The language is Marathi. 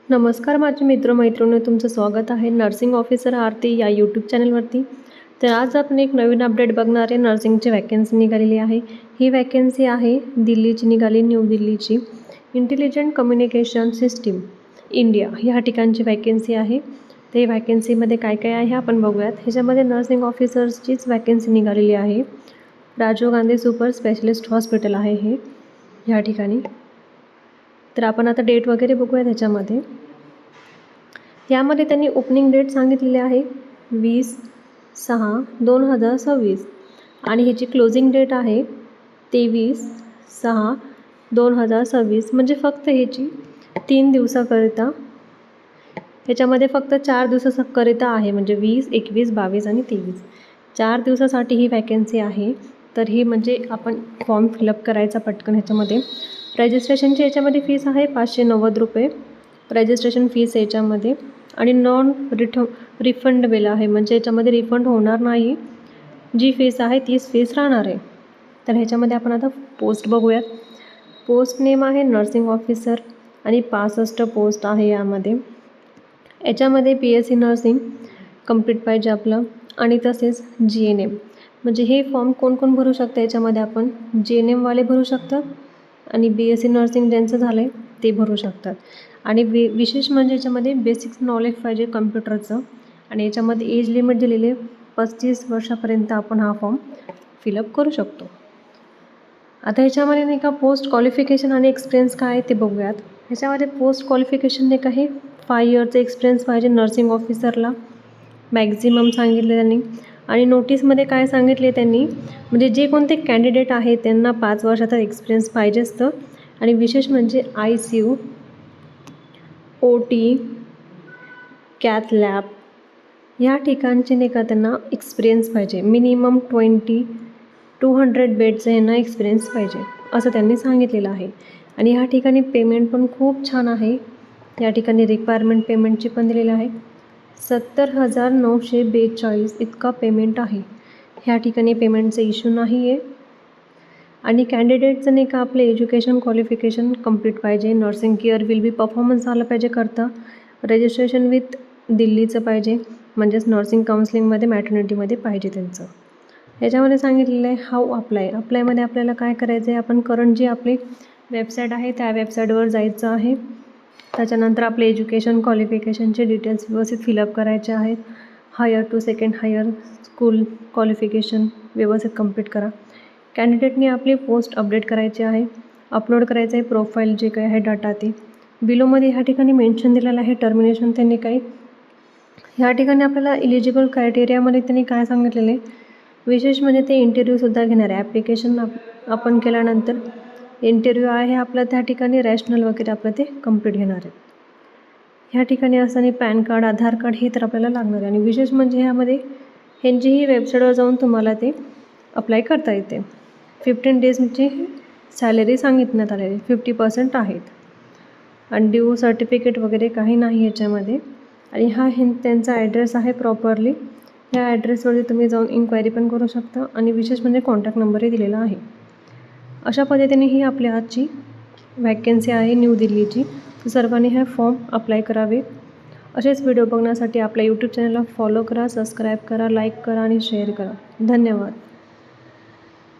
नमस्कार माझे मित्रमैत्रिणी, तुमचं स्वागत आहे नर्सिंग ऑफिसर आरती या यूट्यूब चॅनलवरती. तर आज आपण एक नवीन अपडेट बघणार आहे. नर्सिंगची वॅकन्सी निघालेली आहे. ही वॅकन्सी आहे दिल्लीची निघाली, न्यू दिल्लीची. इंटेलिजंट कम्युनिकेशन सिस्टीम इंडिया ह्या ठिकाणची वॅकन्सी आहे. ते वॅकन्सीमध्ये काय काय आहे आपण बघूयात. ह्याच्यामध्ये नर्सिंग ऑफिसर्सचीच वॅकन्सी निघालेली आहे. Rajiv Gandhi super specialist hospital आहे हे ह्या ठिकाणी. तर आपण आता डेट वगैरे बघूया त्याच्यामध्ये. यामध्ये त्यांनी ओपनिंग डेट सांगितलेली आहे 20/6/2026 आणि ह्याची क्लोजिंग डेट आहे 23/6/2026. म्हणजे फक्त ह्याची 3 दिवसाकरिता, ह्याच्यामध्ये फक्त 4 दिवसाकरिता आहे. म्हणजे 20, 21, 22 आणि 23 4 दिवसासाठी ही वॅकन्सी आहे. तर ही म्हणजे आपण फॉर्म फिलअप करायचा पटकन. ह्याच्यामध्ये रजिस्ट्रेशनची याच्यामध्ये फीस आहे 590 रुपये रजिस्ट्रेशन फीस याच्यामध्ये. आणि नॉन रिफंडेबल आहे, म्हणजे याच्यामध्ये रिफंड होणार नाही. जी फीस आहे तीच फीस राहणार आहे. तर ह्याच्यामध्ये आपण आता पोस्ट बघूयात. पोस्ट नेम आहे नर्सिंग ऑफिसर आणि 65 पोस्ट आहे यामध्ये. याच्यामध्ये BSc नर्सिंग कंप्लीट पाहिजे आपलं आणि तसेच GNM. म्हणजे हे फॉर्म कोण कोण भरू शकतं याच्यामध्ये आपण GNMवाले भरू शकतात आणि BSc नर्सिंग ज्यांचं झालं आहे ते भरू शकतात. आणि विशेष म्हणजे याच्यामध्ये बेसिक नॉलेज पाहिजे कम्प्युटरचं. आणि याच्यामध्ये एज लिमिट दिलेली आहे 35 वर्षापर्यंत आपण हा फॉर्म फिलअप करू शकतो. आता ह्याच्यामध्ये नाही का पोस्ट क्वालिफिकेशन आणि एक्सपिरियन्स काय आहे ते बघूयात. ह्याच्यामध्ये पोस्ट क्वालिफिकेशन नाही का हे 5 इयरचं एक्सपिरियन्स पाहिजे नर्सिंग ऑफिसरला मॅक्झिमम सांगितलं त्यांनी. आणि नोटीसमध्ये काय सांगितले त्यांनी, म्हणजे जे कोणते कॅन्डिडेट आहे त्यांना 5 वर्षाचा एक्सपिरियन्स पाहिजे असतं. आणि विशेष म्हणजे ICU, OT, कॅथ लॅब ह्या ठिकाणचे नाही का त्यांना एक्सपिरियन्स पाहिजे. मिनिमम 200 बेडचं यांना एक्सपिरियन्स पाहिजे असं त्यांनी सांगितलेलं आहे. आणि ह्या ठिकाणी पेमेंट पण खूप छान आहे. या ठिकाणी रिक्वायरमेंट पेमेंटची पण दिलेलं आहे 70,942 इतका पेमेंट आहे. ह्या ठिकाणी पेमेंटचं इश्यू नाही आहे. आणि कॅन्डिडेटचं नाही का आपलं एज्युकेशन क्वालिफिकेशन कंप्लीट पाहिजे. Nursing care will be performance झालं पाहिजे करता. रजिस्ट्रेशन विथ दिल्लीचं पाहिजे, म्हणजेच नर्सिंग काउन्सिलिंगमध्ये मॅटर्निटीमध्ये पाहिजे त्यांचं. ह्याच्यामध्ये सांगितलेलं आहे हाऊ अप्लायमध्ये आपल्याला काय करायचं आहे, आपण करंट जी आपली वेबसाईट आहे त्या वेबसाईटवर जायचं आहे. त्याच्यानंतर आपले एज्युकेशन क्वालिफिकेशनचे डिटेल्स व्यवस्थित फिलअप करायचे आहेत. Higher to second higher school qualification व्यवस्थित कंप्लीट करा. कॅन्डिडेटनी आपली पोस्ट अपडेट करायची आहे, अपलोड करायचं आहे प्रोफाईल जे काही आहे डाटा ते. बिलोमध्ये ह्या ठिकाणी मेन्शन दिलेलं आहे टर्मिनेशन त्यांनी काही. ह्या ठिकाणी आपल्याला इलिजिबल क्रायटेरियामध्ये त्यांनी काय सांगितलेलं आहे, विशेष म्हणजे ते इंटरव्ह्यूसुद्धा घेणार आहे. ॲप्लिकेशन आपण केल्यानंतर इंटरव्ह्यू आहे आपला त्या ठिकाणी, रॅशनल वगैरे आपलं ते कंप्लीट घेणार आहेत. ह्या ठिकाणी असताना पॅन कार्ड, आधार कार्ड हे तर आपल्याला लागणार आहे. आणि विशेष म्हणजे ह्यामध्ये ह्यांचीही वेबसाईटवर जाऊन तुम्हाला ते अप्लाय करता येते. 15 डेजची सॅलरी सांगितण्यात आलेली 50% आहेत. आणि ड्यू सर्टिफिकेट वगैरे काही नाही ह्याच्यामध्ये. आणि हा त्यांचा ॲड्रेस आहे प्रॉपरली. ह्या ॲड्रेसवरती तुम्ही जाऊन इन्क्वायरी पण करू शकता. आणि विशेष म्हणजे कॉन्टॅक्ट नंबरही दिलेला आहे. अशा पद्धतीने ही आपली आजची वॅकन्सी आहे न्यू दिल्लीची. तर सर्वांनी हा फॉर्म अप्लाय करावे. असेच व्हिडिओ बघण्यासाठी आपल्या यूट्यूब चॅनलला फॉलो करा, सबस्क्राईब करा, लाईक करा आणि शेअर करा. धन्यवाद.